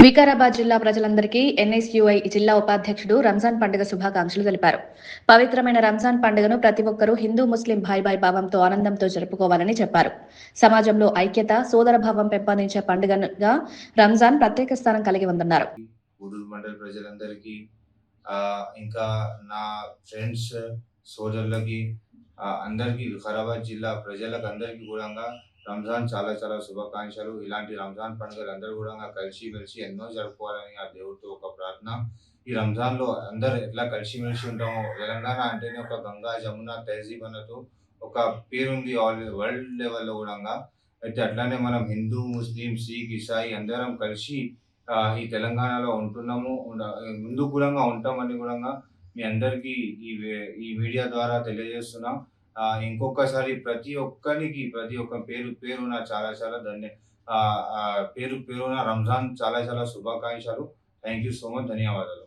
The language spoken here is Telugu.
వికారాబాద్ జిల్లా ప్రజలందరికీ ఎన్ఎస్యుఐ జిల్లా ఉపాధ్యక్షుడు రంజాన్ పండుగ శుభాకాంక్షలు తెలిపారు. పవిత్రమైన రంజాన్ పండుగను ప్రతి ఒక్కరూ హిందూ ముస్లిం భాయ్ భావంతో ఆనందంతో జరుపుకోవాలని చెప్పారు. సమాజంలో ఐక్యత, సోదరభావం పెంపొందించే పండుగగా రంజాన్ ప్రత్యేక స్థానం కలిగి ఉందన్నారు. గూడూరు మండల ప్రజలందరికీ ఇంకా నా ఫ్రెండ్స్ సోదరులకి అందరికీ వికారాబాద్ జిల్లా ప్రజలకు అందరికీ కూడా రంజాన్ చాలా చాలా శుభాకాంక్షలు. ఇలాంటి రంజాన్ పండుగలు అందరూ కూడా కలిసిమెలిసి ఎన్నో జరుపుకోవాలని ఆ దేవుడితో ఒక ప్రార్థన. ఈ రంజాన్లో అందరూ ఎట్లా కలిసిమెలిసి ఉంటామో, తెలంగాణ అంటేనే ఒక గంగా జమున తహజీబ్ అన్నట్టు ఒక పేరుంది వరల్డ్ లెవెల్లో కూడా. అయితే అట్లానే మనం హిందూ, ముస్లిం, సిక్, ఇసాయి అందరం కలిసి ఈ తెలంగాణలో ఉంటున్నాము, ముందు కూడా ఉంటామని కూడా మీ అందరికీ ఈ మీడియా ద్వారా తెలియజేస్తున్నాం. ఇంకొకసారి ప్రతి ఒక్క పేరున చాలా చాలా పేరున రంజాన్ చాలా చాలా శుభాకాంక్షలు. Thank you so much. ధన్యవాదాలు.